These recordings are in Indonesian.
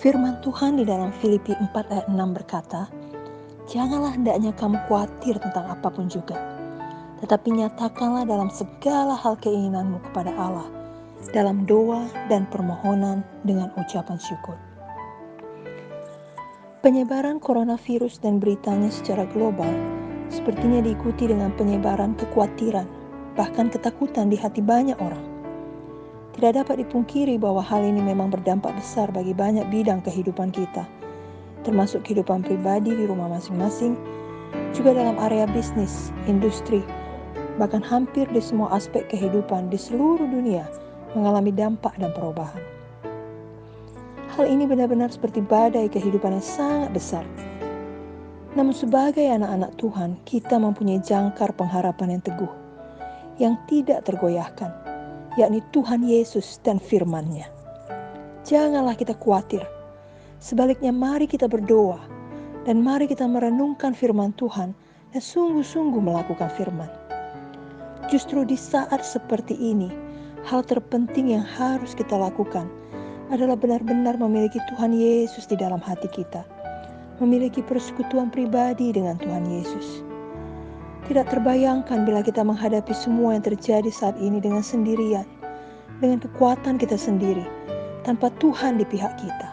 Firman Tuhan di dalam Filipi 4 ayat 6 berkata, "Janganlah hendaknya kamu khawatir tentang apapun juga, tetapi nyatakanlah dalam segala hal keinginanmu kepada Allah, dalam doa dan permohonan dengan ucapan syukur." Penyebaran coronavirus dan beritanya secara global sepertinya diikuti dengan penyebaran kekhawatiran, bahkan ketakutan di hati banyak orang. Tidak dapat dipungkiri bahwa hal ini memang berdampak besar bagi banyak bidang kehidupan kita, termasuk kehidupan pribadi di rumah masing-masing, juga dalam area bisnis, industri, bahkan hampir di semua aspek kehidupan di seluruh dunia mengalami dampak dan perubahan. Hal ini benar-benar seperti badai kehidupan yang sangat besar. Namun sebagai anak-anak Tuhan, kita mempunyai jangkar pengharapan yang teguh, yang tidak tergoyahkan, yakni Tuhan Yesus dan firman-Nya. Janganlah kita khawatir. Sebaliknya mari kita berdoa dan mari kita merenungkan firman Tuhan dan sungguh-sungguh melakukan firman. Justru di saat seperti ini, hal terpenting yang harus kita lakukan adalah benar-benar memiliki Tuhan Yesus di dalam hati kita. Memiliki persekutuan pribadi dengan Tuhan Yesus. Tidak terbayangkan bila kita menghadapi semua yang terjadi saat ini dengan sendirian, dengan kekuatan kita sendiri, tanpa Tuhan di pihak kita.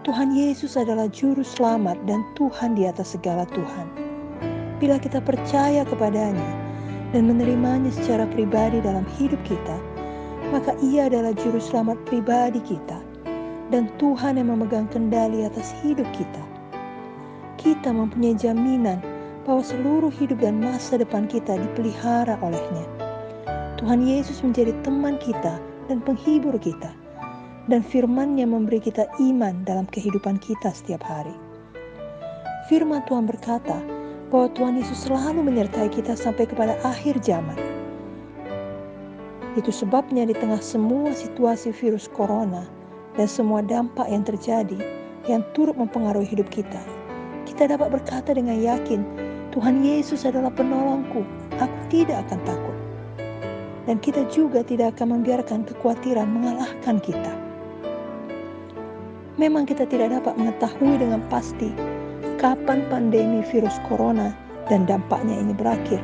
Tuhan Yesus adalah juru selamat dan Tuhan di atas segala Tuhan. Bila kita percaya kepadanya dan menerimanya secara pribadi dalam hidup kita, maka Ia adalah juru selamat pribadi kita dan Tuhan yang memegang kendali atas hidup kita. Kita mempunyai jaminan bahwa seluruh hidup dan masa depan kita dipelihara oleh-Nya. Tuhan Yesus menjadi teman kita dan penghibur kita, dan firman-Nya memberi kita iman dalam kehidupan kita setiap hari. Firman Tuhan berkata bahwa Tuhan Yesus selalu menyertai kita sampai kepada akhir zaman. Itu sebabnya di tengah semua situasi virus corona dan semua dampak yang terjadi yang turut mempengaruhi hidup kita, kita dapat berkata dengan yakin, Tuhan Yesus adalah penolongku, aku tidak akan takut. Dan kita juga tidak akan membiarkan kekhawatiran mengalahkan kita. Memang kita tidak dapat mengetahui dengan pasti kapan pandemi virus corona dan dampaknya ini berakhir.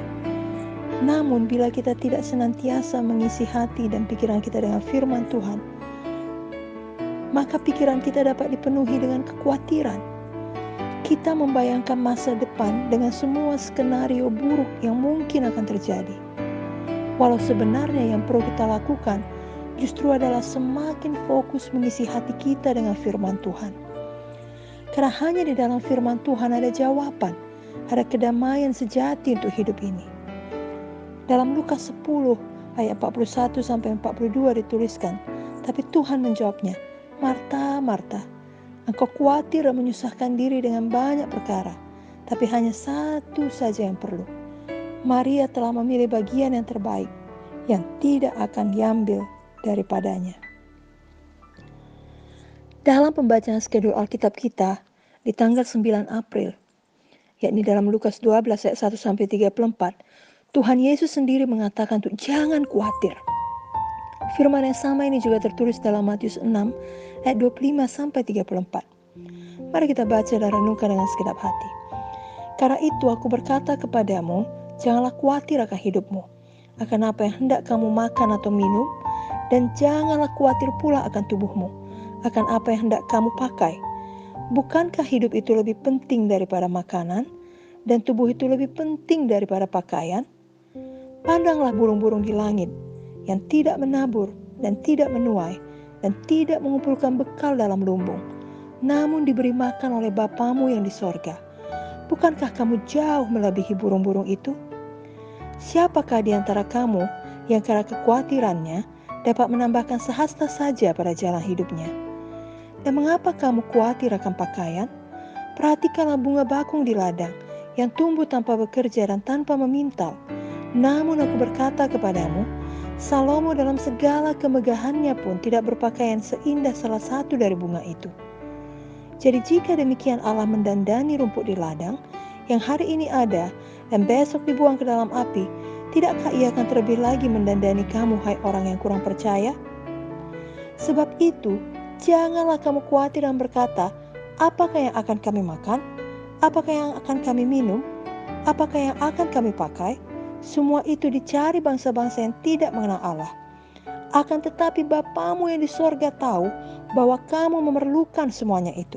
Namun bila kita tidak senantiasa mengisi hati dan pikiran kita dengan firman Tuhan, maka pikiran kita dapat dipenuhi dengan kekhawatiran. Kita membayangkan masa depan dengan semua skenario buruk yang mungkin akan terjadi. Walau sebenarnya yang perlu kita lakukan justru adalah semakin fokus mengisi hati kita dengan firman Tuhan. Karena hanya di dalam firman Tuhan ada jawaban, ada kedamaian sejati untuk hidup ini. Dalam Lukas 10 ayat 41-42 dituliskan, tapi Tuhan menjawabnya, "Marta, Marta, engkau khawatir dan menyusahkan diri dengan banyak perkara, tapi hanya satu saja yang perlu. Maria telah memilih bagian yang terbaik, yang tidak akan diambil daripadanya." Dalam pembacaan skedul Alkitab kita di tanggal 9 April, yakni dalam Lukas 12 ayat 1-34, Tuhan Yesus sendiri mengatakan untuk jangan khawatir. Firman yang sama ini juga tertulis dalam Matius 6 ayat 25-34. Mari kita baca dan renungkan dengan segenap hati. Karena itu aku berkata kepadamu, janganlah khawatir akan hidupmu, akan apa yang hendak kamu makan atau minum, dan janganlah khawatir pula akan tubuhmu, akan apa yang hendak kamu pakai. Bukankah hidup itu lebih penting daripada makanan, dan tubuh itu lebih penting daripada pakaian? Pandanglah burung-burung di langit, yang tidak menabur dan tidak menuai, dan tidak mengumpulkan bekal dalam lumbung, namun diberi makan oleh Bapamu yang di sorga. Bukankah kamu jauh melebihi burung-burung itu? Siapakah di antara kamu yang karena kekhawatirannya dapat menambahkan sehasta saja pada jalan hidupnya? Dan mengapa kamu khawatir akan pakaian? Perhatikanlah bunga bakung di ladang, yang tumbuh tanpa bekerja dan tanpa memintal. Namun aku berkata kepadamu, Salomo dalam segala kemegahannya pun tidak berpakaian seindah salah satu dari bunga itu. Jadi jika demikian Allah mendandani rumput di ladang, yang hari ini ada dan besok dibuang ke dalam api, tidakkah Ia akan terlebih lagi mendandani kamu, hai orang yang kurang percaya? Sebab itu, Janganlah kamu khawatir dan berkata, apakah yang akan kami makan? Apakah yang akan kami minum? Apakah yang akan kami pakai? Semua itu dicari bangsa-bangsa yang tidak mengenal Allah. Akan tetapi Bapamu yang di sorga tahu bahwa kamu memerlukan semuanya itu.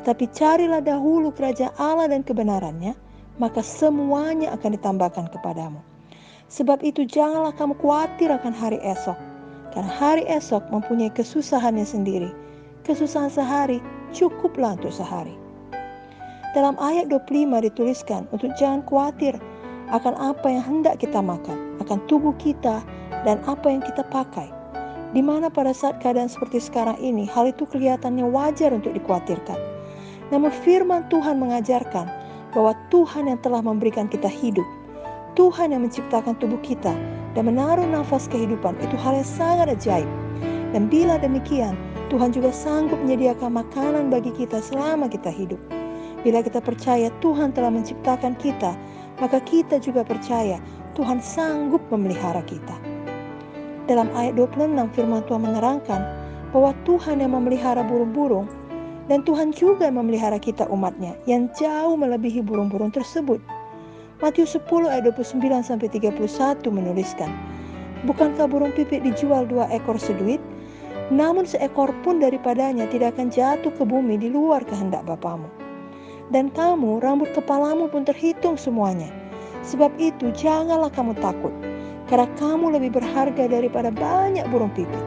Tapi carilah dahulu kerajaan Allah dan kebenarannya, maka semuanya akan ditambahkan kepadamu. Sebab itu janganlah kamu khawatir akan hari esok, karena hari esok mempunyai kesusahannya sendiri. Kesusahan sehari cukuplah untuk sehari. Dalam ayat 25 dituliskan untuk jangan khawatir akan apa yang hendak kita makan, akan tubuh kita dan apa yang kita pakai. Di mana pada saat keadaan seperti sekarang ini, hal itu kelihatannya wajar untuk dikhawatirkan. Namun firman Tuhan mengajarkan bahwa Tuhan yang telah memberikan kita hidup, Tuhan yang menciptakan tubuh kita dan menaruh nafas kehidupan, itu hal yang sangat ajaib. Dan bila demikian, Tuhan juga sanggup menyediakan makanan bagi kita selama kita hidup. Bila kita percaya Tuhan telah menciptakan kita, maka kita juga percaya Tuhan sanggup memelihara kita. Dalam ayat 26 firman Tuhan menerangkan bahwa Tuhan yang memelihara burung-burung, dan Tuhan juga yang memelihara kita umatnya yang jauh melebihi burung-burung tersebut. Matius 10 ayat 29-31 menuliskan, bukankah burung pipit dijual 2 ekor seduit? Namun seekor pun daripadanya tidak akan jatuh ke bumi di luar kehendak Bapamu. Dan kamu, rambut kepalamu pun terhitung semuanya. Sebab itu janganlah kamu takut, karena kamu lebih berharga daripada banyak burung pipit.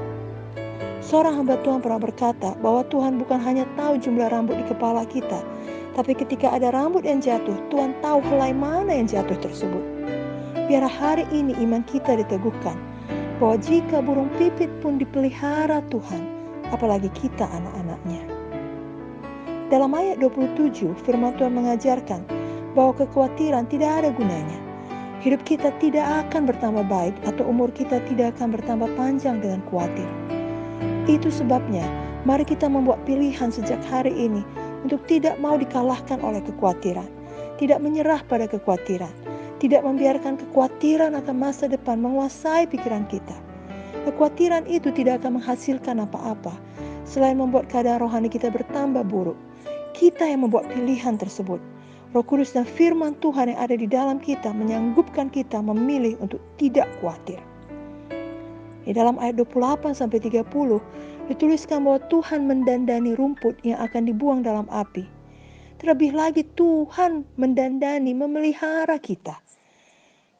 Seorang hamba Tuhan pernah berkata bahwa Tuhan bukan hanya tahu jumlah rambut di kepala kita, tapi ketika ada rambut yang jatuh, Tuhan tahu helai mana yang jatuh tersebut. Biar hari ini iman kita diteguhkan, bahwa jika burung pipit pun dipelihara Tuhan, apalagi kita anak-anaknya. Dalam ayat 27, firman Tuhan mengajarkan bahwa kekhawatiran tidak ada gunanya. Hidup kita tidak akan bertambah baik atau umur kita tidak akan bertambah panjang dengan khawatir. Itu sebabnya, mari kita membuat pilihan sejak hari ini untuk tidak mau dikalahkan oleh kekhawatiran, tidak menyerah pada kekhawatiran, tidak membiarkan kekhawatiran akan masa depan menguasai pikiran kita. Kekhawatiran itu tidak akan menghasilkan apa-apa, selain membuat keadaan rohani kita bertambah buruk. Kita yang membuat pilihan tersebut. Roh Kudus dan firman Tuhan yang ada di dalam kita menyanggupkan kita memilih untuk tidak khawatir. Di dalam ayat 28-30 dituliskan bahwa Tuhan mendandani rumput yang akan dibuang dalam api. Terlebih lagi Tuhan mendandani, memelihara kita.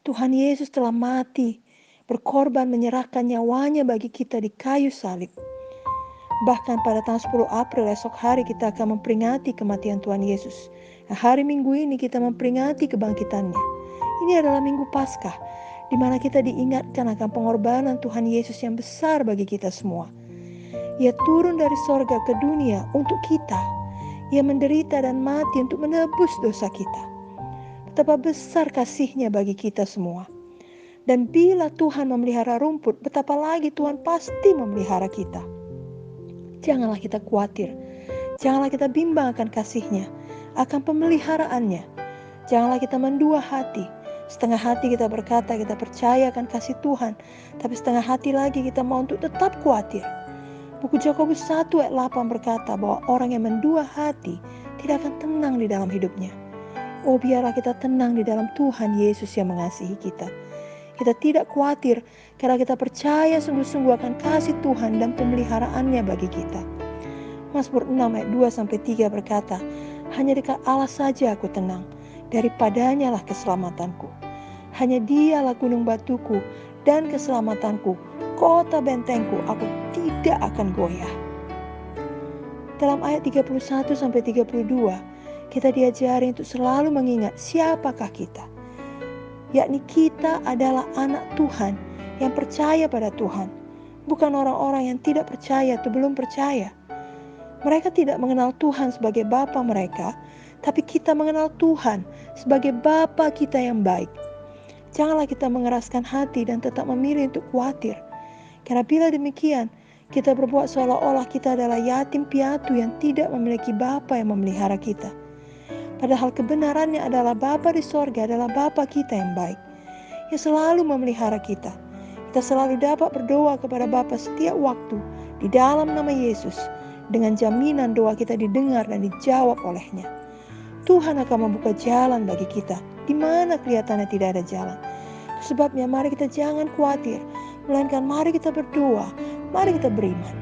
Tuhan Yesus telah mati, berkorban menyerahkan nyawanya bagi kita di kayu salib. Bahkan pada tanggal 10 April esok hari kita akan memperingati kematian Tuhan Yesus. Nah, hari Minggu ini kita memperingati kebangkitannya. Ini adalah Minggu Paskah, di mana kita diingatkan akan pengorbanan Tuhan Yesus yang besar bagi kita semua. Ia turun dari sorga ke dunia untuk kita. Ia menderita dan mati untuk menebus dosa kita. Betapa besar kasih-Nya bagi kita semua. Dan bila Tuhan memelihara rumput, betapa lagi Tuhan pasti memelihara kita. Janganlah kita khawatir. Janganlah kita bimbang akan kasih-Nya, akan pemeliharaannya. Janganlah kita mendua hati. Setengah hati kita berkata kita percaya akan kasih Tuhan, tapi setengah hati lagi kita mau untuk tetap khawatir. Buku Yakobus 1 ayat 8 berkata bahwa orang yang mendua hati tidak akan tenang di dalam hidupnya. Oh, biarlah kita tenang di dalam Tuhan Yesus yang mengasihi kita. Kita tidak khawatir karena kita percaya sungguh-sungguh akan kasih Tuhan dan pemeliharaannya bagi kita. Mazmur 6 ayat 2-3 berkata, hanya dekat Allah saja aku tenang, daripadanya lah keselamatanku. Hanya Dialah gunung batuku dan keselamatanku, kota bentengku, aku tidak akan goyah. Dalam ayat 31-32, kita diajari untuk selalu mengingat siapakah kita. Yakni kita adalah anak Tuhan yang percaya pada Tuhan, bukan orang-orang yang tidak percaya atau belum percaya. Mereka tidak mengenal Tuhan sebagai Bapa mereka, tapi kita mengenal Tuhan sebagai Bapa kita yang baik. Janganlah kita mengeraskan hati dan tetap memilih untuk khawatir, karena bila demikian, kita berbuat seolah-olah kita adalah yatim piatu yang tidak memiliki Bapa yang memelihara kita. Padahal kebenarannya adalah Bapa di sorga adalah Bapa kita yang baik, yang selalu memelihara kita. Kita selalu dapat berdoa kepada Bapa setiap waktu di dalam nama Yesus, dengan jaminan doa kita didengar dan dijawab oleh-Nya. Tuhan akan membuka jalan bagi kita di mana kelihatannya tidak ada jalan. Sebabnya mari kita jangan khawatir, melainkan mari kita berdoa, mari kita beriman.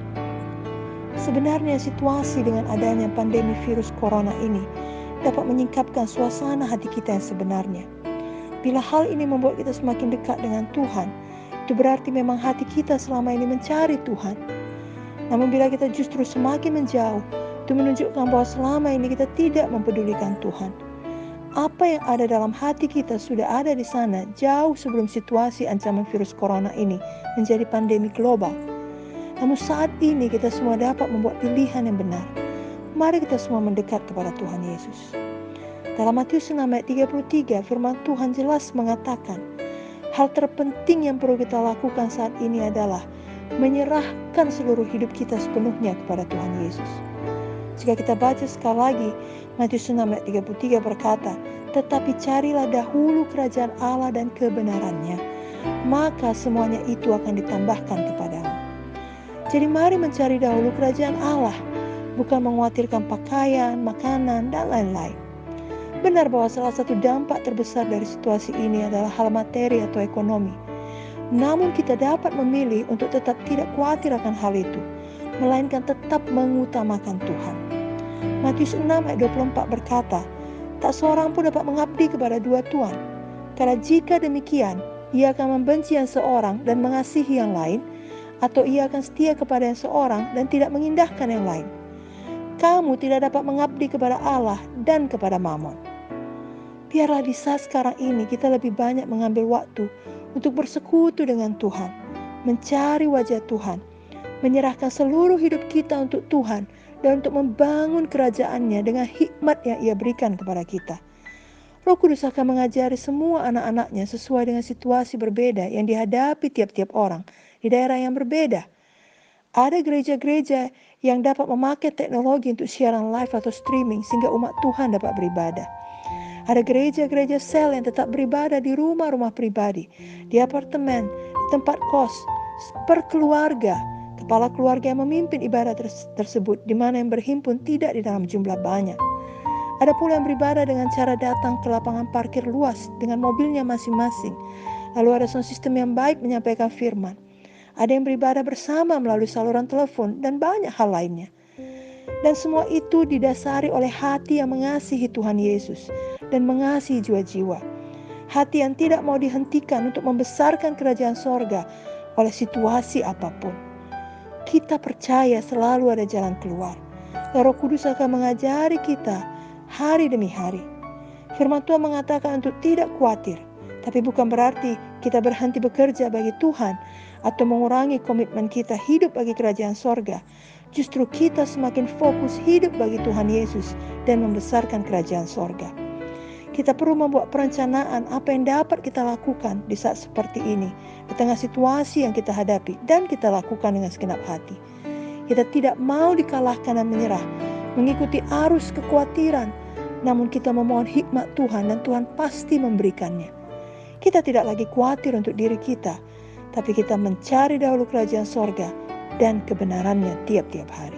Sebenarnya situasi dengan adanya pandemi virus corona ini dapat menyingkapkan suasana hati kita yang sebenarnya. Bila hal ini membuat kita semakin dekat dengan Tuhan, itu berarti memang hati kita selama ini mencari Tuhan. Namun bila kita justru semakin menjauh, itu menunjukkan bahwa selama ini kita tidak mempedulikan Tuhan. Apa yang ada dalam hati kita sudah ada di sana jauh sebelum situasi ancaman virus corona ini menjadi pandemi global. Namun saat ini kita semua dapat membuat pilihan yang benar. Mari kita semua mendekat kepada Tuhan Yesus. Dalam Matius 6 ayat 33, firman Tuhan jelas mengatakan, hal terpenting yang perlu kita lakukan saat ini adalah menyerahkan seluruh hidup kita sepenuhnya kepada Tuhan Yesus. Jika kita baca sekali lagi, Matius 6 ayat 33 berkata, tetapi carilah dahulu kerajaan Allah dan kebenarannya, maka semuanya itu akan ditambahkan kepadamu. Jadi mari mencari dahulu kerajaan Allah, bukan mengkhawatirkan pakaian, makanan, dan lain-lain. Benar bahwa salah satu dampak terbesar dari situasi ini adalah hal materi atau ekonomi. Namun kita dapat memilih untuk tetap tidak khawatir akan hal itu, melainkan tetap mengutamakan Tuhan. Matius 6 ayat 24 berkata, tak seorang pun dapat mengabdi kepada dua tuan, karena jika demikian, ia akan membenci yang seorang dan mengasihi yang lain, atau ia akan setia kepada yang seorang dan tidak mengindahkan yang lain. Kamu tidak dapat mengabdi kepada Allah dan kepada Mammon. Biarlah di saat sekarang ini kita lebih banyak mengambil waktu untuk bersekutu dengan Tuhan, mencari wajah Tuhan, menyerahkan seluruh hidup kita untuk Tuhan dan untuk membangun kerajaan-Nya dengan hikmat yang Ia berikan kepada kita. Roh Kudus akan mengajari semua anak-anak-Nya sesuai dengan situasi berbeda yang dihadapi tiap-tiap orang di daerah yang berbeda. Ada gereja-gereja yang dapat memakai teknologi untuk siaran live atau streaming sehingga umat Tuhan dapat beribadah. Ada gereja-gereja sel yang tetap beribadah di rumah-rumah pribadi, di apartemen, di tempat kos, per keluarga. Kepala keluarga yang memimpin ibadah tersebut di mana yang berhimpun tidak di dalam jumlah banyak. Ada pula yang beribadah dengan cara datang ke lapangan parkir luas dengan mobilnya masing-masing. Lalu ada sound system yang baik menyampaikan firman. Ada yang beribadah bersama melalui saluran telepon dan banyak hal lainnya. Dan semua itu didasari oleh hati yang mengasihi Tuhan Yesus dan mengasihi jiwa-jiwa. Hati yang tidak mau dihentikan untuk membesarkan kerajaan sorga oleh situasi apapun. Kita percaya selalu ada jalan keluar. Dan Roh Kudus akan mengajari kita hari demi hari. Firman Tuhan mengatakan untuk tidak khawatir. Tapi bukan berarti kita berhenti bekerja bagi Tuhan atau mengurangi komitmen kita hidup bagi kerajaan sorga. Justru kita semakin fokus hidup bagi Tuhan Yesus dan membesarkan kerajaan sorga. Kita perlu membuat perencanaan apa yang dapat kita lakukan di saat seperti ini, di tengah situasi yang kita hadapi dan kita lakukan dengan segenap hati. Kita tidak mau dikalahkan dan menyerah, mengikuti arus kekhawatiran, namun kita memohon hikmat Tuhan dan Tuhan pasti memberikannya. Kita tidak lagi khawatir untuk diri kita, tapi kita mencari dahulu kerajaan sorga dan kebenarannya tiap-tiap hari.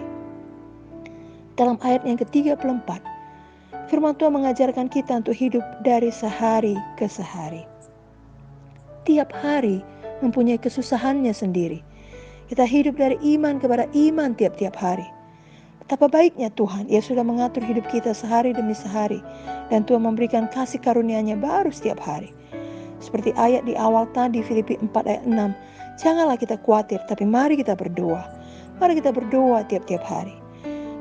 Dalam ayat yang ke-34, firman Tuhan mengajarkan kita untuk hidup dari sehari ke sehari. Tiap hari mempunyai kesusahannya sendiri. Kita hidup dari iman kepada iman tiap-tiap hari. Betapa baiknya Tuhan, Ia sudah mengatur hidup kita sehari demi sehari. Dan Tuhan memberikan kasih karunia-Nya baru setiap hari. Seperti ayat di awal tadi, Filipi 4 ayat 6. Janganlah kita khawatir, tapi mari kita berdoa. Mari kita berdoa tiap-tiap hari.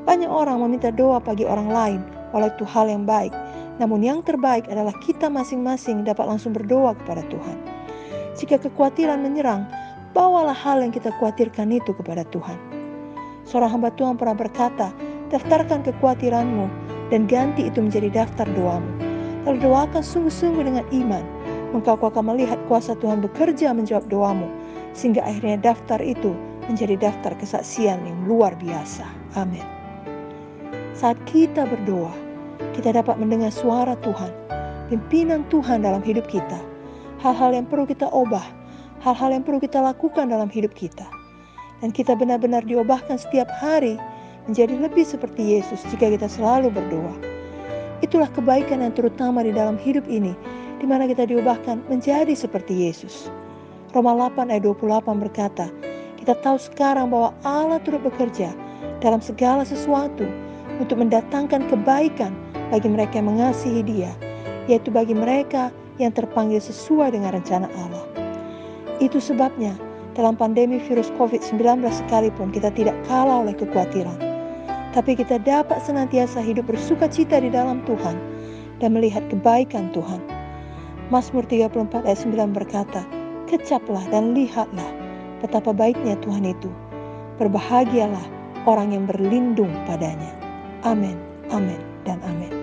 Banyak orang meminta doa bagi orang lain, walau itu hal yang baik. Namun yang terbaik adalah kita masing-masing dapat langsung berdoa kepada Tuhan. Jika kekhawatiran menyerang, bawalah hal yang kita khawatirkan itu kepada Tuhan. Seorang hamba Tuhan pernah berkata, daftarkan kekhawatiranmu dan ganti itu menjadi daftar doamu. Lalu doakan sungguh-sungguh dengan iman. Maka kau akan melihat kuasa Tuhan bekerja menjawab doamu, sehingga akhirnya daftar itu menjadi daftar kesaksian yang luar biasa. Amin. Saat kita berdoa, kita dapat mendengar suara Tuhan, pimpinan Tuhan dalam hidup kita, hal-hal yang perlu kita ubah, hal-hal yang perlu kita lakukan dalam hidup kita. Dan kita benar-benar diubahkan setiap hari menjadi lebih seperti Yesus jika kita selalu berdoa. Itulah kebaikan yang terutama di dalam hidup ini, di mana kita diubahkan menjadi seperti Yesus. Roma 8 ayat 28 berkata, kita tahu sekarang bahwa Allah turut bekerja dalam segala sesuatu untuk mendatangkan kebaikan bagi mereka yang mengasihi Dia, yaitu bagi mereka yang terpanggil sesuai dengan rencana Allah. Itu sebabnya dalam pandemi virus COVID-19 sekalipun kita tidak kalah oleh kekhawatiran, tapi kita dapat senantiasa hidup bersukacita di dalam Tuhan dan melihat kebaikan Tuhan. Mazmur 34 ayat 9 berkata, kecaplah dan lihatlah betapa baiknya Tuhan itu. Berbahagialah orang yang berlindung padanya. Amin, amin, dan amin.